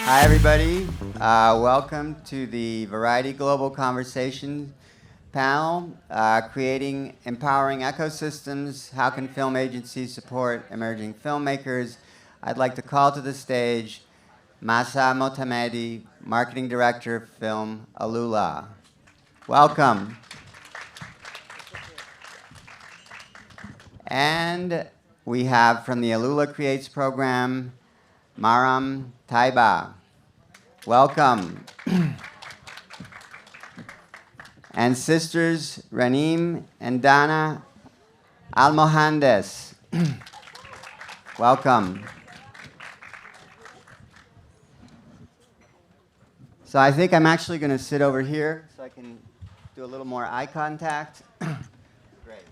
Hi, everybody. Welcome to the Variety Global Conversation panel, Creating Empowering Ecosystems, How Can Film Agencies Support Emerging Filmmakers? I'd like to call to the stage Mahsa Motamedi, Marketing Director of Film, AlUla. Welcome. And we have from the AlUla Creates program, Maram Taibah. Welcome. And sisters Raneem and Dana Almohandes. Welcome. So I think I'm actually going to sit over here so I can do a little more eye contact. Great.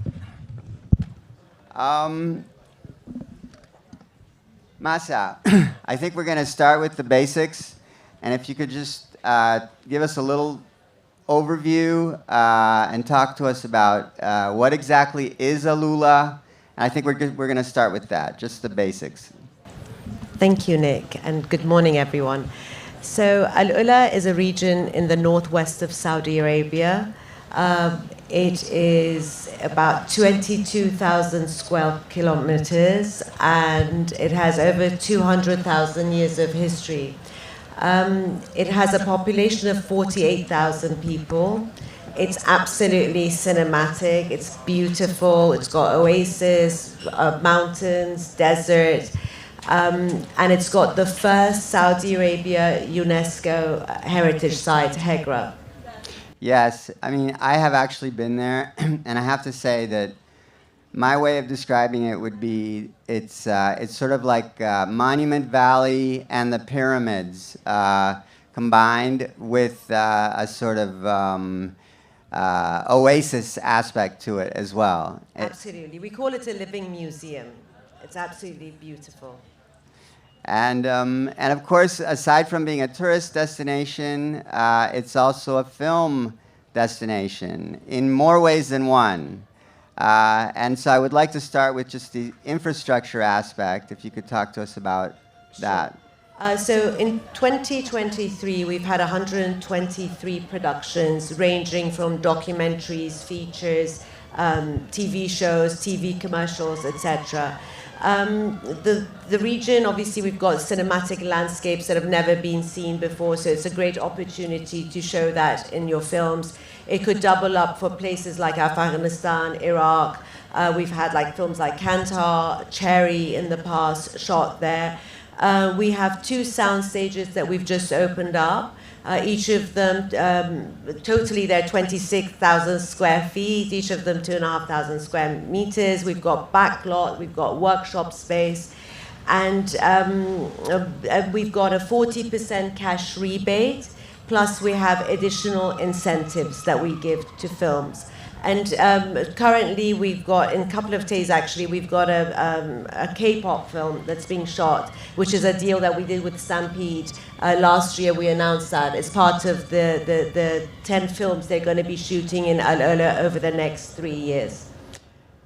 Mahsa, I think we're going to start with the basics. And if you could just give us a little overview and talk to us about what exactly is AlUla. And I think we're going to start with that, just the basics. Thank you, Nick, and good morning, everyone. So AlUla is a region in the northwest of Saudi Arabia. It is about 22,000 square kilometers, and it has over 200,000 years of history. It has a population of 48,000 people. It's absolutely cinematic. It's beautiful. It's got oasis, mountains, desert, and it's got the first Saudi Arabia UNESCO heritage site, Hegra. Yes, I mean, I have actually been there, and I have to say that my way of describing it would be it's sort of like Monument Valley and the pyramids combined with a sort of oasis aspect to it as well. Absolutely. We call it a living museum. It's absolutely beautiful. And of course, aside from being a tourist destination, it's also a film destination in more ways than one. And so I would like to start with just the infrastructure aspect, if you could talk to us about that. So in 2023, we've had 123 productions ranging from documentaries, features, TV shows, TV commercials, etc. The region, obviously, we've got cinematic landscapes that have never been seen before, so it's a great opportunity to show that in your films. It could double up for places like Afghanistan, Iraq. We've had films like Kantar, Cherry in the past, shot there. We have 2 sound stages that we've just opened up. Each of them, totally they're 26,000 square feet, each of them 2,500 square meters. We've got backlot, we've got workshop space, and we've got a 40% cash rebate, plus we have additional incentives that we give to films. And currently we've got, in a couple of days actually, we've got a K-pop film that's being shot, which is a deal that we did with Stampede. Last year we announced that as part of the 10 films they're going to be shooting in AlUla over the next 3 years.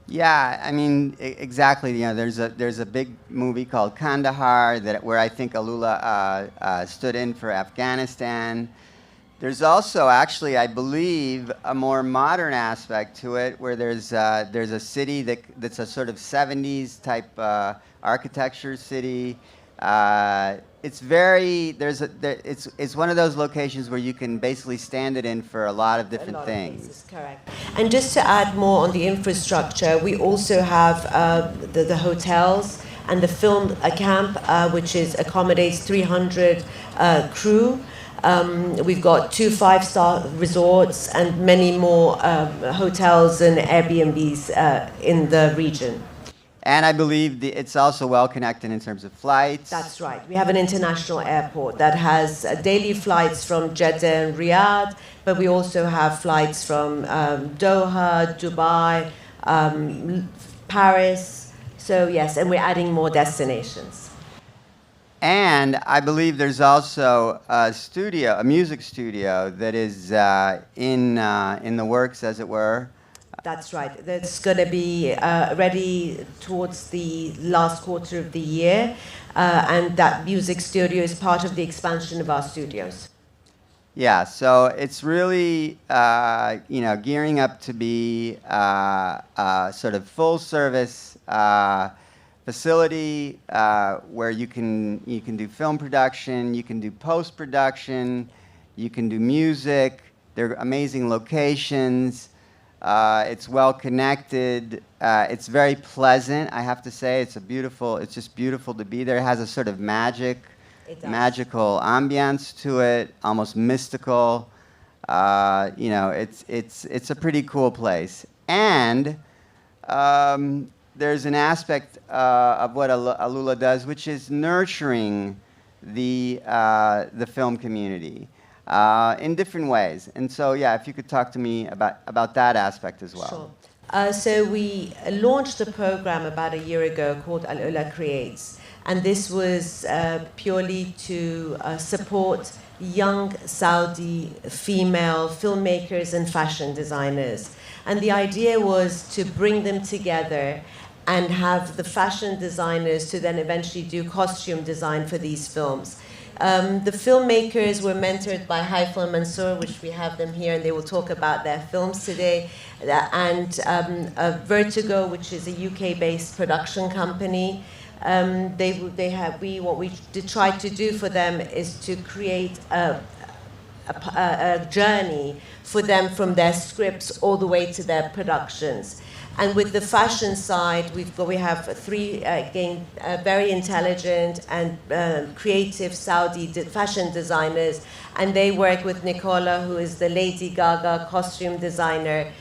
Yeah, I mean, exactly. You know, there's a big movie called Kandahar where I think AlUla stood in for Afghanistan. There's also, actually, I believe, a more modern aspect to it, where there's a city that's a sort of 70s type architecture city. It's one of those locations where you can basically stand it in for a lot of different things. Places, correct. And just to add more on the infrastructure, we also have the hotels and the film camp, which accommodates 300 crew. We've got 2 5-star resorts and many more hotels and Airbnbs in the region. And I believe it's also well connected in terms of flights. That's right. We have an international airport that has daily flights from Jeddah and Riyadh, but we also have flights from Doha, Dubai, Paris. So yes, and we're adding more destinations. And I believe there's also a studio, a music studio that is in the works, as it were. That's right. That's going to be ready towards the last quarter of the year, and that music studio is part of the expansion of our studios. Yeah, so it's really gearing up to be sort of full service facility where you can do film production, you can do post production, you can do music. They're amazing locations. It's well connected. It's very pleasant, I have to say. It's just beautiful to be there. It has a sort of magical ambiance to it, almost mystical. It's a pretty cool place. And there's an aspect of what AlUla does, which is nurturing the film community in different ways. And so, yeah, if you could talk to me about that aspect as well. Sure. So we launched a program about a year ago called AlUla Creates. And this was purely to support young Saudi female filmmakers and fashion designers. And the idea was to bring them together and have the fashion designers to then eventually do costume design for these films. The filmmakers were mentored by Haifa and Mansour, which we have them here, and they will talk about their films today. And Vertigo, which is a UK-based production company. What we tried to do for them is to create a journey for them from their scripts all the way to their productions. And with the fashion side, we have three very intelligent and creative Saudi fashion designers, and they work with Nicola, who is the Lady Gaga costume designer,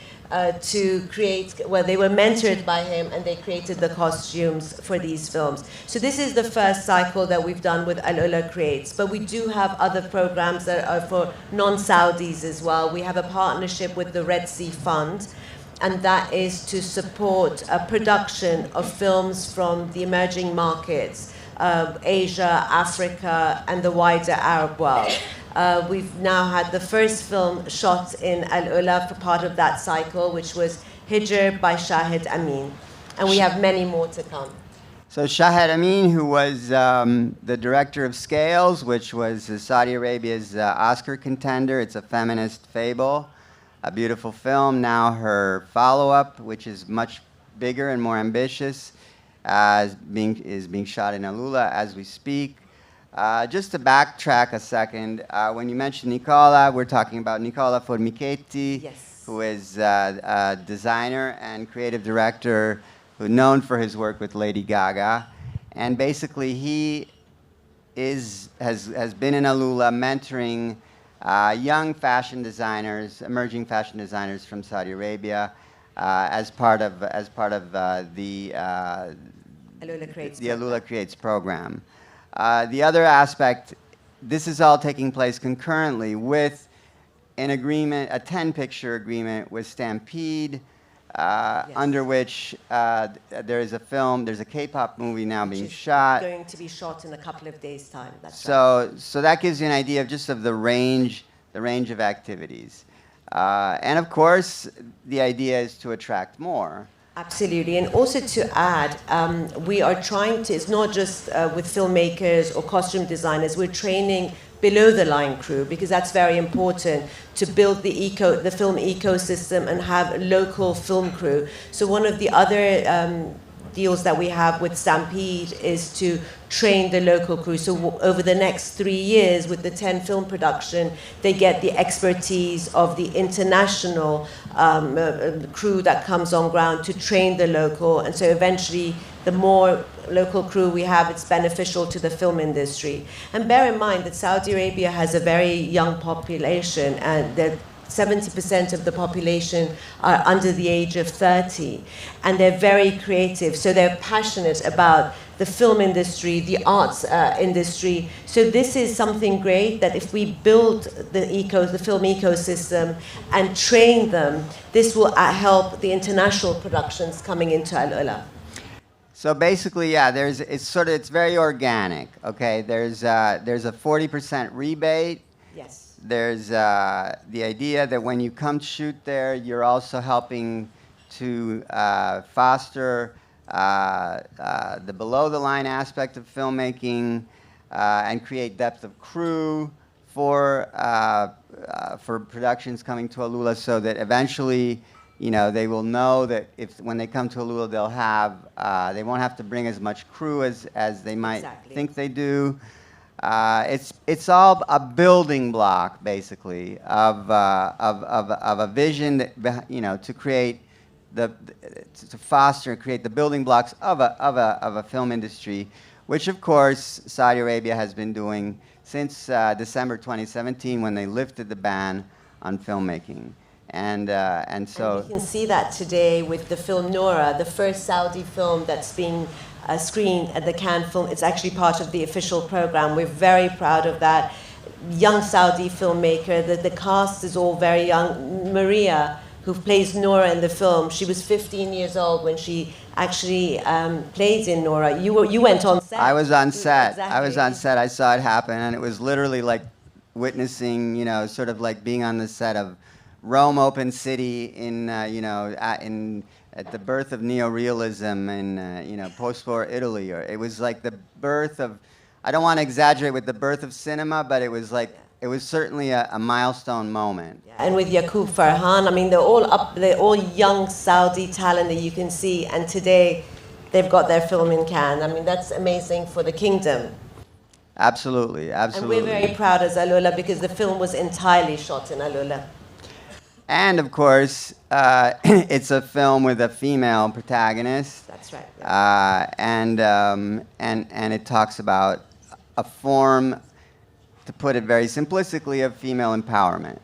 to create, they were mentored by him and they created the costumes for these films. So this is the first cycle that we've done with AlUla Creates, but we do have other programs that are for non-Saudis as well. We have a partnership with the Red Sea Fund, and that is to support a production of films from the emerging markets, Asia, Africa, and the wider Arab world. We've now had the first film shot in AlUla for part of that cycle, which was Hijr by Shahid Amin. And we have many more to come. So Shahid Amin, who was the director of Scales, which was Saudi Arabia's Oscar contender. It's a feminist fable, a beautiful film. Now her follow-up, which is much bigger and more ambitious, is being shot in AlUla as we speak. Just to backtrack a second, when you mentioned Nicola, we're talking about Nicola Formichetti, yes, who is a designer and creative director who's known for his work with Lady Gaga. And basically he has been in AlUla mentoring young fashion designers, emerging fashion designers from Saudi Arabia, as part of the AlUla Creates program. The other aspect, this is all taking place concurrently with an agreement, a 10-picture agreement with Stampede, yes, under which there's a K-pop movie now being shot. Going to be shot in a couple of days' time. That's right. So that gives you an idea of the range of activities. And of course, the idea is to attract more. Absolutely, and also to add, we are trying to, it's not just with filmmakers or costume designers, we're training below the line crew, because that's very important to build the film ecosystem and have local film crew. So one of the other deals that we have with Stampede is to train the local crew. So over the next 3 years with the 10 film production, they get the expertise of the international crew that comes on ground to train the local. And so eventually the more local crew we have, it's beneficial to the film industry. And bear in mind that Saudi Arabia has a very young population, and that 70% of the population are under the age of 30, and they're very creative, so they're passionate about the film industry, the arts industry. So this is something great, that if we build the film ecosystem and train them, this will help the international productions coming into AlUla. So basically, yeah, it's very organic. Okay, there's a 40% rebate. Yes. There's the idea that when you come shoot there, you're also helping to foster the below-the-line aspect of filmmaking and create depth of crew for productions coming to AlUla, so that eventually, they will know that when they come to AlUla, they won't have to bring as much crew as they might think they do. It's all a building block, basically, of a vision that, to create to foster and create the building blocks of a film industry, which of course Saudi Arabia has been doing since December 2017, when they lifted the ban on filmmaking. And so you can see that today with the film Nora, the first Saudi film that's being screened at the Cannes Film. It's actually part of the official program. We're very proud of that. Young Saudi filmmaker. The cast is all very young. Maria, who plays Nora in the film, she was 15 years old when she actually played in Nora. You went on set. I was on set. Exactly. I was on set. I saw it happen, and it was literally like witnessing, sort of like being on the set of Rome Open City at the birth of neorealism in post-war Italy. Or it was like the birth of, I don't want to exaggerate with the birth of cinema, but it was like, it was certainly a milestone moment. Yeah, and with Yaqub Farhan, I mean, they're all young Saudi talent that you can see, and today they've got their film in Cannes. I mean, that's amazing for the kingdom. Absolutely, absolutely. And we're very proud as AlUla because the film was entirely shot in AlUla. And of course, it's a film with a female protagonist. That's right. Yeah. And it talks about a form, to put it very simplistically, of female empowerment.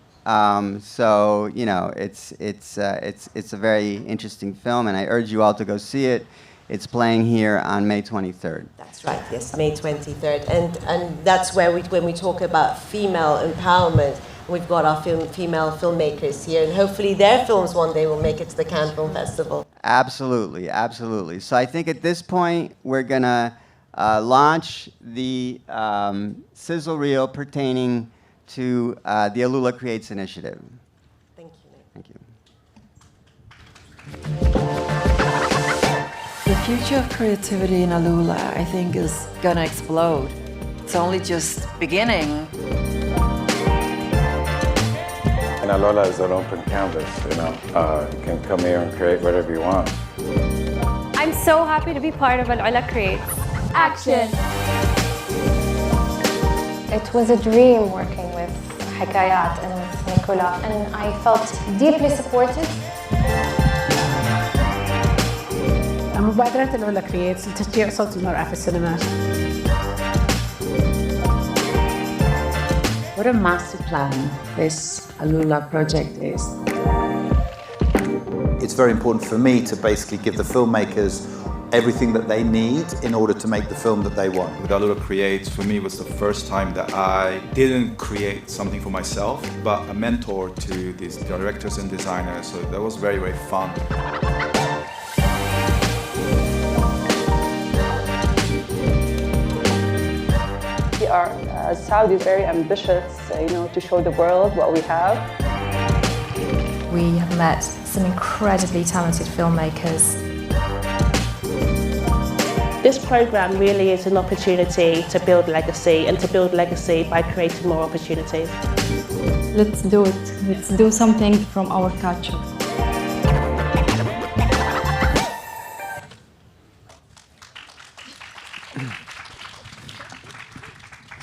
So it's a very interesting film, and I urge you all to go see it. It's playing here on May 23rd. That's right. Yes, May 23rd, and that's where when we talk about female empowerment. We've got our female filmmakers here, and hopefully their films one day will make it to the Cannes Film Festival. Absolutely, absolutely. So I think at this point we're going to launch the sizzle reel pertaining to the AlUla Creates initiative. Thank you, Nick. Thank The you. future of creativity in AlUla, I think, is going to explode. It's only just beginning. And AlUla is an open canvas, you can come here and create whatever you want. I'm so happy to be part of AlUla Creates. Action! It was a dream working with Hikayat and with Nicola, and I felt deeply supported. مبادرة AlUla Creates لتشجيع صوت المرأة في السينما. What a master plan this AlUla project is. It's very important for me to basically give the filmmakers everything that they need in order to make the film that they want. With AlUla Creates, for me, was the first time that I didn't create something for myself, but a mentor to these directors and designers. So that was very, very fun. We are Saudi very ambitious, to show the world what we have. We have met some incredibly talented filmmakers. This program really is an opportunity to build legacy, and to build legacy by creating more opportunities. Let's do it. Let's do something from our culture.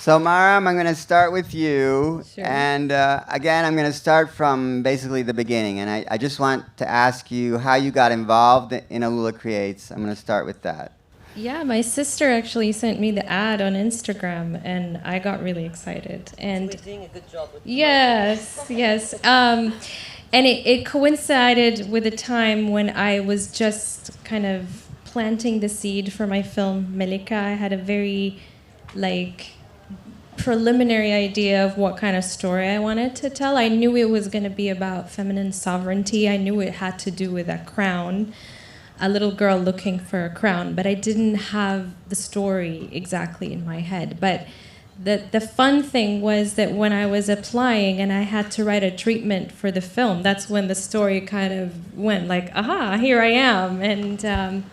So Maram, I'm going to start with you. Sure. And again, I'm going to start from basically the beginning. And I just want to ask you how you got involved in AlUla Creates. I'm going to start with that. Yeah, my sister actually sent me the ad on Instagram, and I got really excited. And so we're doing a good job with yes. And it coincided with a time when I was just kind of planting the seed for my film Malika. I had a very preliminary idea of what kind of story I wanted to tell. I knew it was going to be about feminine sovereignty. I knew it had to do with a crown. a little girl looking for a crown, but I didn't have the story exactly in my head. But the fun thing was that when I was applying and I had to write a treatment for the film, that's when the story kind of went like, aha, here I am. And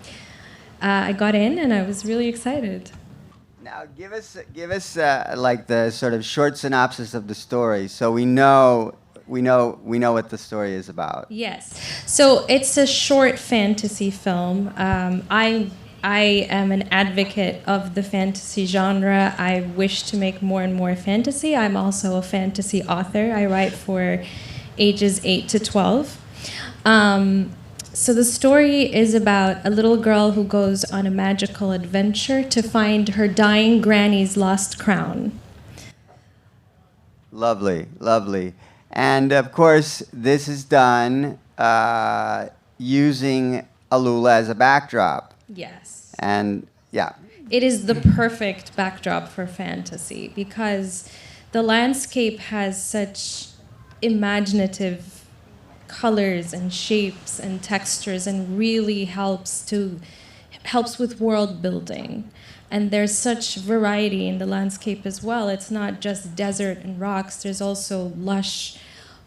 I got in and I was really excited. Now, give us like the sort of short synopsis of the story, so we know what the story is about. Yes, so it's a short fantasy film. I am an advocate of the fantasy genre. I wish to make more and more fantasy. I'm also a fantasy author. I write for ages 8 to 12. So the story is about a little girl who goes on a magical adventure to find her dying granny's lost crown. Lovely, lovely. And of course, this is done using AlUla as a backdrop. Yes. And yeah. It is the perfect backdrop for fantasy because the landscape has such imaginative colors and shapes and textures and really helps with world building. And there's such variety in the landscape as well. It's not just desert and rocks. There's also lush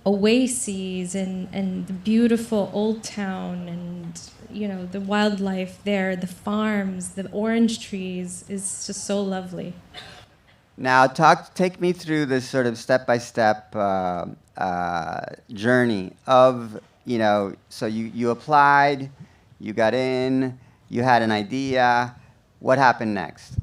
oases and the beautiful old town and, you know, the wildlife there, the farms, the orange trees is just so lovely. Now, take me through this sort of step-by-step journey of, you know, so you applied, you got in, you had an idea. What happened next?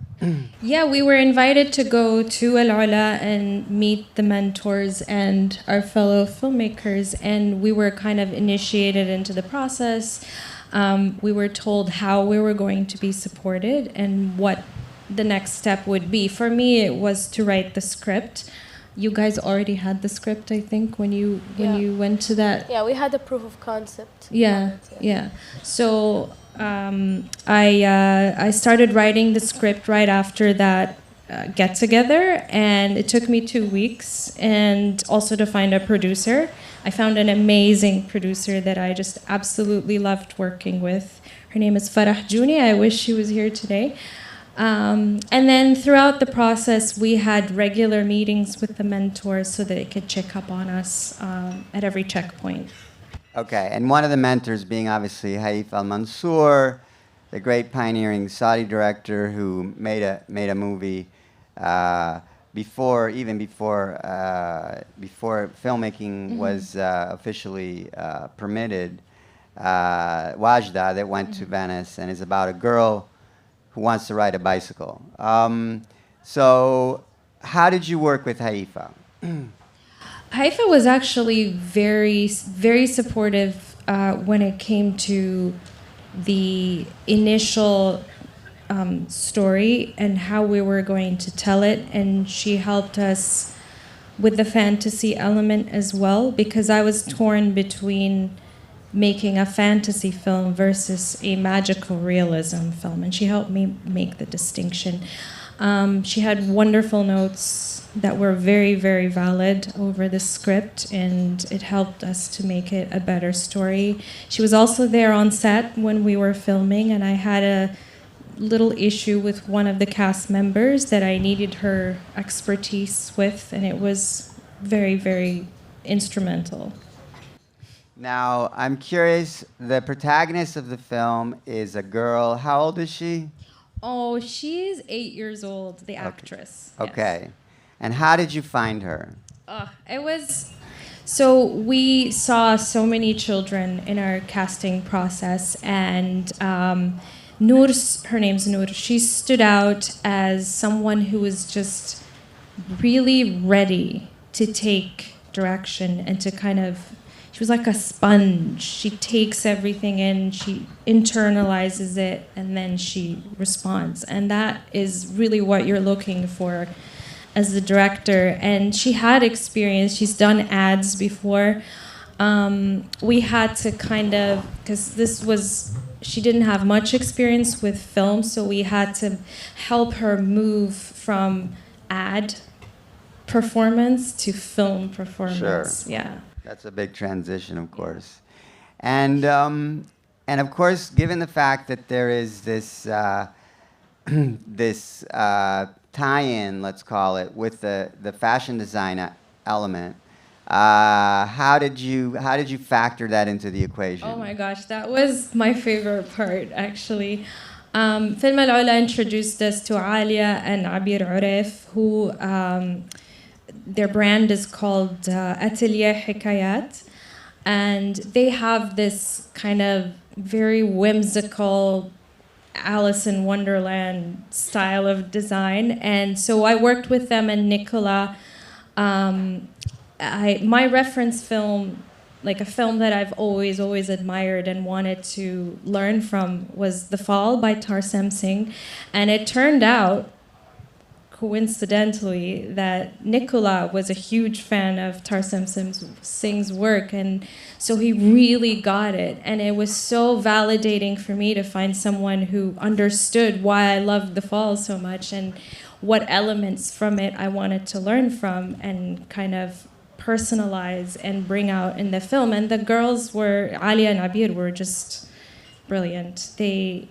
Yeah, we were invited to go to AlUla and meet the mentors and our fellow filmmakers, and we were kind of initiated into the process. We were told how we were going to be supported and what the next step would be. For me, it was to write the script. You guys already had the script, I think, when you went to that. Yeah, we had a proof of concept. Yeah. So I started writing the script right after that get together, and it took me 2 weeks, and also to find a producer. I found an amazing producer that I just absolutely loved working with. Her name is Farah Juni. I wish she was here today. And then throughout the process, we had regular meetings with the mentors so that they could check up on us at every checkpoint. Okay, and one of the mentors being obviously Haif Al-Mansour, the great pioneering Saudi director who made a movie before filmmaking was officially permitted, Wajda, that went to Venice and is about a girl who wants to ride a bicycle. So how did you work with Haifa? Haifa was actually very, very supportive when it came to the initial story and how we were going to tell it, and she helped us with the fantasy element as well, because I was torn between making a fantasy film versus a magical realism film, and she helped me make the distinction. She had wonderful notes that were very, very valid over the script, and it helped us to make it a better story. She was also there on set when we were filming, and I had a little issue with one of the cast members that I needed her expertise with, and it was very, very instrumental. Now, I'm curious, the protagonist of the film is a girl. How old is she? Oh, she's 8 years old, the actress. Okay. Yes. And how did you find her? It was... So we saw so many children in our casting process, and Noor, her name's Noor, she stood out as someone who was just really ready to take direction and to kind of... She was like a sponge. She takes everything in, she internalizes it, and then she responds. And that is really what you're looking for as the director. And she had experience. She's done ads before. We had to kind of, because she didn't have much experience with film, so we had to help her move from ad performance to film performance. Sure. Yeah. That's a big transition, of course. And And of course, given the fact that there is this this tie-in, let's call it, with the fashion design element, how did you factor that into the equation? Oh my gosh, that was my favorite part, actually. Film AlUla introduced us to Alia and Abir Uref, who their brand is called Atelier Hikayat, and they have this kind of very whimsical Alice in Wonderland style of design. And so I worked with them and Nicola. My reference film, like a film that I've always admired and wanted to learn from, was The Fall by Tarsem Singh. And it turned out, coincidentally, that Nicola was a huge fan of Tarsem Singh's work, and so he really got it. And it was so validating for me to find someone who understood why I loved The Fall so much and what elements from it I wanted to learn from and kind of personalize and bring out in the film. And the girls were, Alia and Abir, were just brilliant. They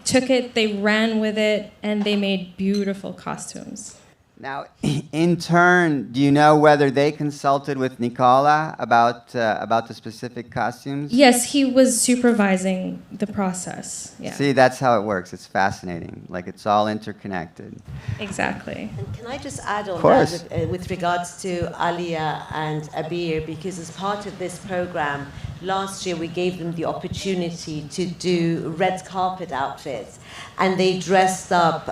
took it, they ran with it, and they made beautiful costumes. Now, in turn, do you know whether they consulted with Nicola about the specific costumes? Yes, he was supervising the process. Yeah. See, that's how it works. It's fascinating. Like, it's all interconnected. Exactly. And can I just add on that with regards to Alia and Abir, because as part of this program, last year we gave them the opportunity to do red carpet outfits, and they dressed up.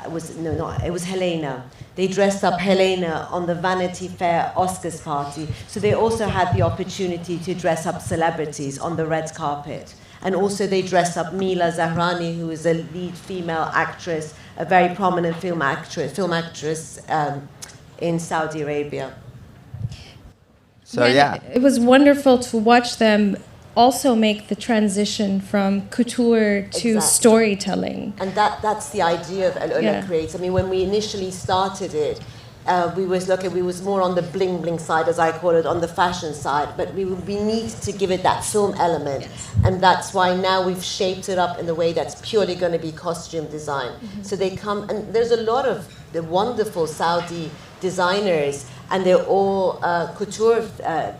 It was Helena. They dressed up Helena on the Vanity Fair Oscars party. So they also had the opportunity to dress up celebrities on the red carpet. And also they dressed up Mila Zahrani, who is a lead female actress, a very prominent film actress in Saudi Arabia. So yeah. It was wonderful to watch them also make the transition from couture to storytelling. And that's the idea of AlUla Creates. I mean, when we initially started it, we was more on the bling bling side, as I call it, on the fashion side, but we needed to give it that film element. Yes. And that's why now we've shaped it up in the way that's purely going to be costume design. Mm-hmm. So they come, and there's a lot of the wonderful Saudi designers, and they're all couture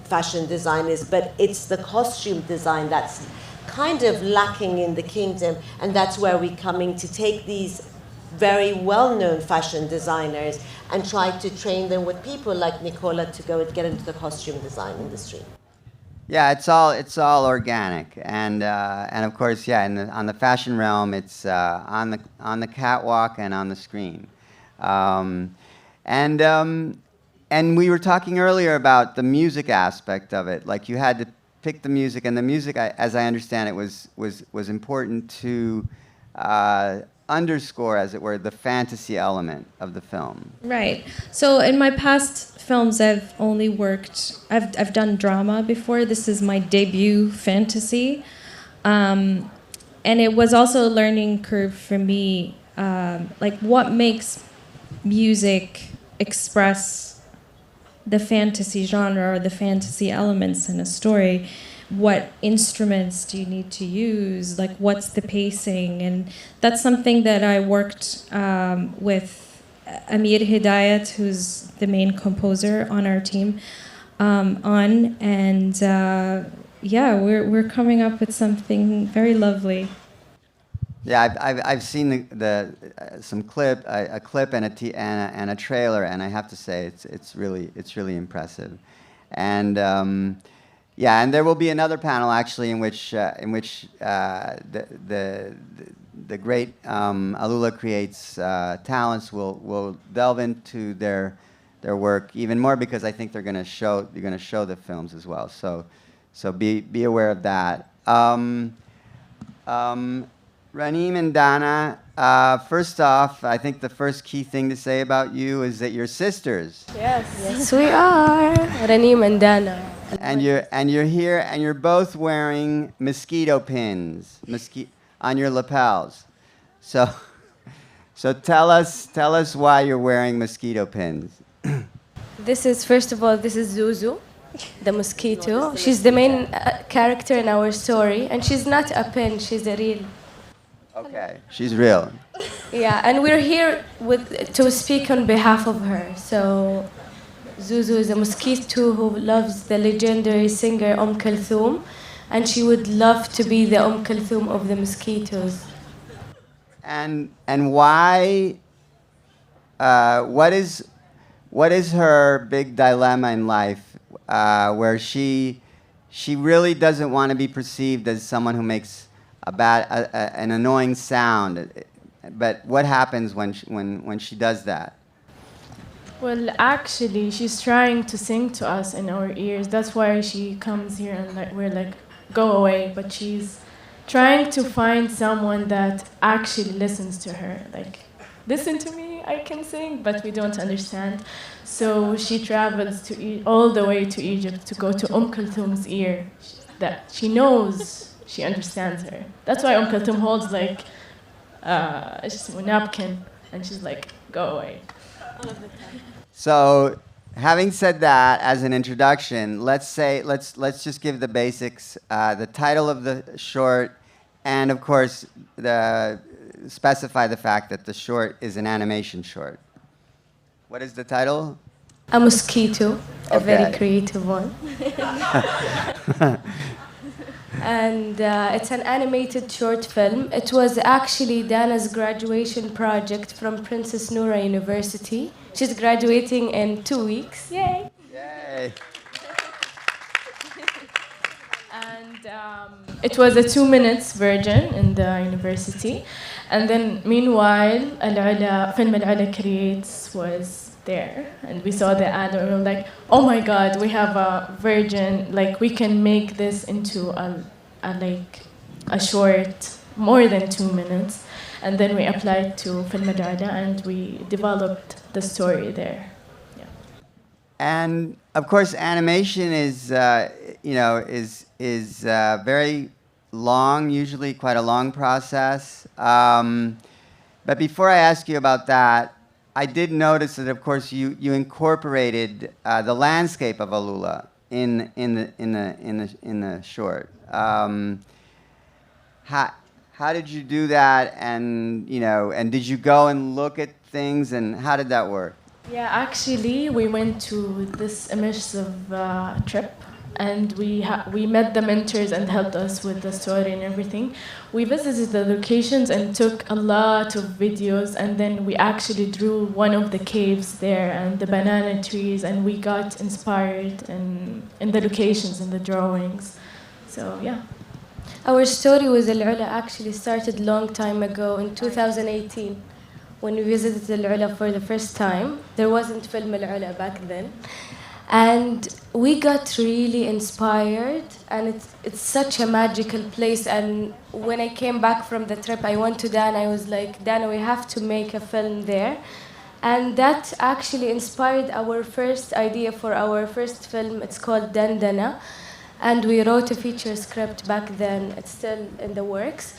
fashion designers, but it's the costume design that's kind of lacking in the kingdom, and that's where we're coming to take these very well-known fashion designers and try to train them with people like Nicola to go and get into the costume design industry. Yeah, it's all organic, and of course, yeah, on the fashion realm, it's on the catwalk and on the screen, and we were talking earlier about the music aspect of it. Like, you had to pick the music, and the music, as I understand it, was important to underscore, as it were, the fantasy element of the film. Right. So in my past films, I've done drama before. This is my debut fantasy. And it was also a learning curve for me, like what makes music express the fantasy genre or the fantasy elements in a story. What instruments do you need to use? Like, what's the pacing? And that's something that I worked with Amir Hidayat, who's the main composer on our team, on. And yeah, we're coming up with something very lovely. Yeah, I've seen a clip and a trailer, and I have to say it's really impressive, and yeah, and there will be another panel actually in which the great AlUla Creates talents will delve into their work even more, because I think you're going to show the films as well. So be aware of that. Raneem and Dana, first off, I think the first key thing to say about you is that you're sisters. Yes, we are. Raneem and Dana. And you're here, and you're both wearing mosquito pins on your lapels. So tell us why you're wearing mosquito pins. First of all, this is Zuzu. the mosquito. She's the main character in our story, and she's not a pin, she's a real. Okay, she's real. Yeah, and we're here to speak on behalf of her. So Zuzu is a mosquito who loves the legendary singer Kulthum, and she would love to be the Kulthum of the mosquitoes. And why? What is her big dilemma in life, where she really doesn't want to be perceived as someone who makes an annoying sound, but what happens when she does that? Well, actually, she's trying to sing to us in our ears. That's why she comes here and we're like, go away. But she's trying to find someone that actually listens to her. Like, listen to me, I can sing, but we don't understand. So she travels all the way to Egypt to go to Kulthum's ear. That she knows, she understands her. That's why Kulthum holds like a napkin, and she's like, go away. All of the time. So, having said that as an introduction, let's just give the basics, the title of the short, and of course specify the fact that the short is an animation short. What is the title? A mosquito, a Okay. very creative one. And it's an animated short film. It was actually Dana's graduation project from Princess Noura University. She's graduating in 2 weeks. Yay! Yay! And it was a 2 minutes version in the university. And then meanwhile, AlUla, Film AlUla Creates was there. And we saw the ad and we were like, oh my God, we have a version, like we can make this into a short, more than 2 minutes. And then we applied to Film AlUla and we developed the story there. Yeah. And of course, animation is very long, usually quite a long process. But before I ask you about that, I did notice that, of course, you incorporated the landscape of AlUla in the short. How did you do that? And did you go and look at things? And how did that work? Yeah, actually, we went to this immersive trip, and we met the mentors and helped us with the story and everything. We visited the locations and took a lot of videos, and then we actually drew one of the caves there and the banana trees, and we got inspired in the locations and the drawings. So yeah. Our story with AlUla actually started a long time ago in 2018 when we visited AlUla for the first time. There wasn't Film AlUla back then. And we got really inspired, and it's such a magical place. And when I came back from the trip, I went to Dana. I was like, Dana, we have to make a film there. And that actually inspired our first idea for our first film. It's called Dandana. And we wrote a feature script back then. It's still in the works.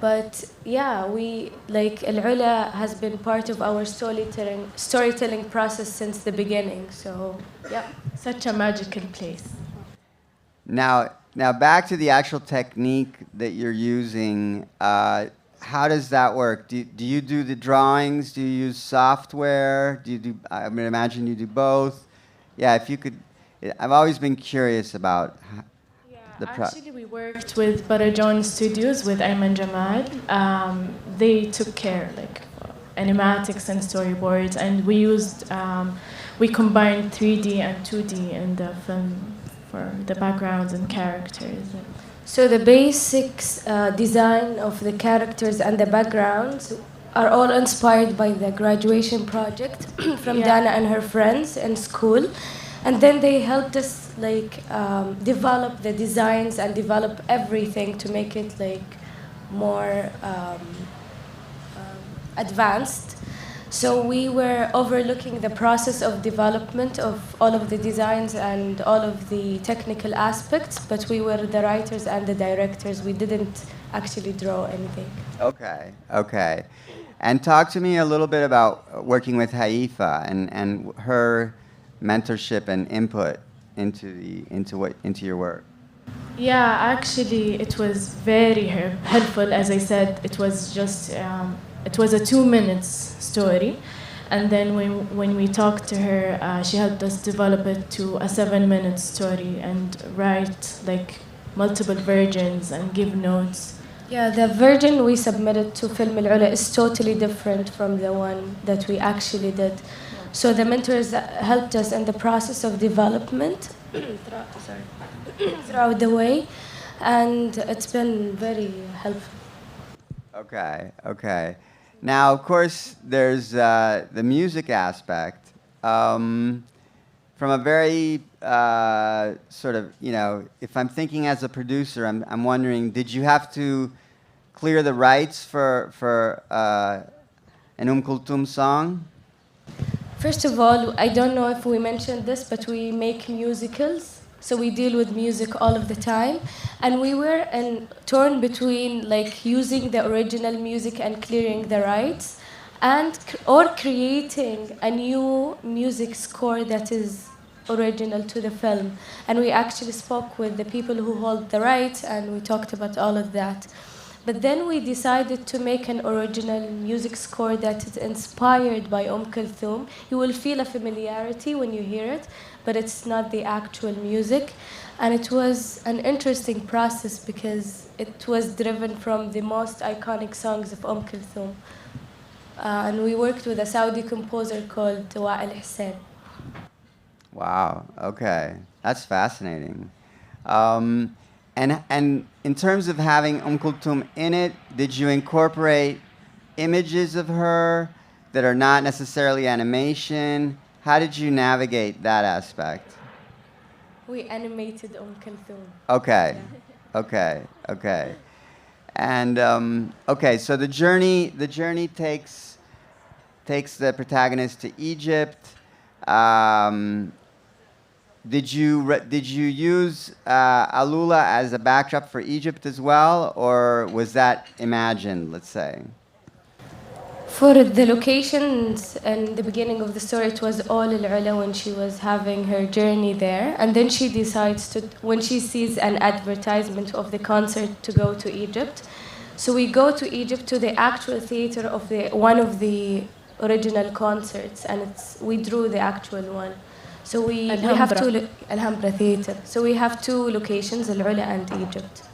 But yeah, AlUla has been part of our storytelling process since the beginning. So yeah, such a magical place. Now back to the actual technique that you're using. How does that work? Do you do the drawings? Do you use software? I imagine you do both. Yeah, if you could. I've always been curious about the process. Actually, we worked with Barajon Studios with Ayman Jamal. They took care animatics and storyboards, and we combined 3D and 2D in the film for the backgrounds and characters. So the basics design of the characters and the backgrounds are all inspired by the graduation project from Dana and her friends in school. And then they helped us develop the designs and develop everything to make it more advanced. So we were overlooking the process of development of all of the designs and all of the technical aspects, but we were the writers and the directors. We didn't actually draw anything. Okay. And talk to me a little bit about working with Haifa and her mentorship and input into your work? Yeah, actually, it was very helpful. As I said, it was just it was a 2 minutes story, and then when we talked to her, she helped us develop it to a 7 minute story and write like multiple versions and give notes. Yeah, the version we submitted to Film AlUla is totally different from the one that we actually did. So the mentors helped us in the process of development throughout the way, and it's been very helpful. Okay. Now, of course, there's the music aspect. From a very sort of, if I'm thinking as a producer, I'm wondering, did you have to clear the rights for an Kulthum song? First of all, I don't know if we mentioned this, but we make musicals. So we deal with music all of the time. And we were torn between like using the original music and clearing the rights, or creating a new music score that is original to the film. And we actually spoke with the people who hold the rights, and we talked about all of that. But then we decided to make an original music score that is inspired by Kulthum. You will feel a familiarity when you hear it, but it's not the actual music. And it was an interesting process because it was driven from the most iconic songs of Kulthum. And we worked with a Saudi composer called Wa'il Hussein. Wow, okay. That's fascinating. And in terms of having Kulthum in it, did you incorporate images of her that are not necessarily animation? How did you navigate that aspect? We animated Kulthum. Okay. And so the journey takes the protagonist to Egypt. Did you use AlUla as a backdrop for Egypt as well, or was that imagined, let's say? For the locations and the beginning of the story, it was all AlUla when she was having her journey there. And then she decides when she sees an advertisement of the concert, to go to Egypt. So we go to Egypt, to the actual theater of one of the original concerts, and we drew the actual one. So we have Alhambra Theater. So we have two locations, AlUla and Egypt.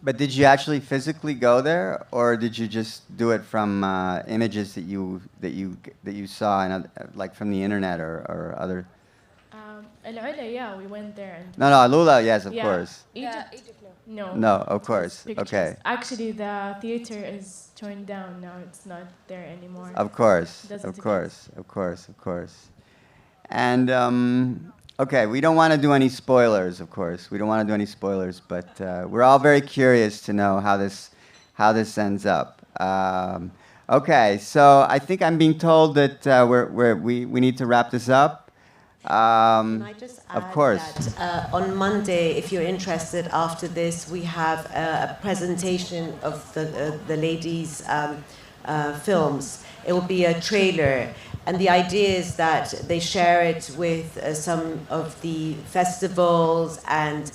But did you actually physically go there, or did you just do it from images that you saw, like from the internet or other? AlUla, yeah, we went there. No, AlUla, yes, of course. Egypt, no. No, of course. Okay. Actually, the theater is torn down now. It's not there anymore. Of course. And okay, we don't want to do any spoilers, of course. But we're all very curious to know how this ends up. Okay, so I think I'm being told that we need to wrap this up. Can I just add of course. that on Monday, if you're interested, after this, we have a presentation of the ladies' films. It will be a trailer. And the idea is that they share it with some of the festivals and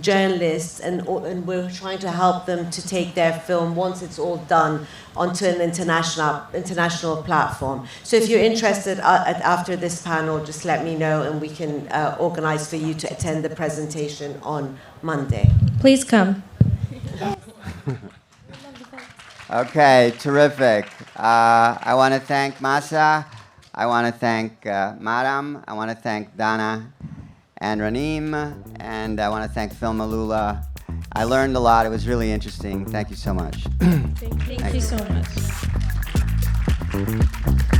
journalists, and we're trying to help them to take their film, once it's all done, onto an international platform. So if you're interested after this panel, just let me know, and we can organize for you to attend the presentation on Monday. Please come. Okay, terrific. I want to thank Mahsa. I want to thank Maram. I want to thank Dana and Raneem. And I want to thank Film AlUla. I learned a lot. It was really interesting. Thank you so much. Thank you so much.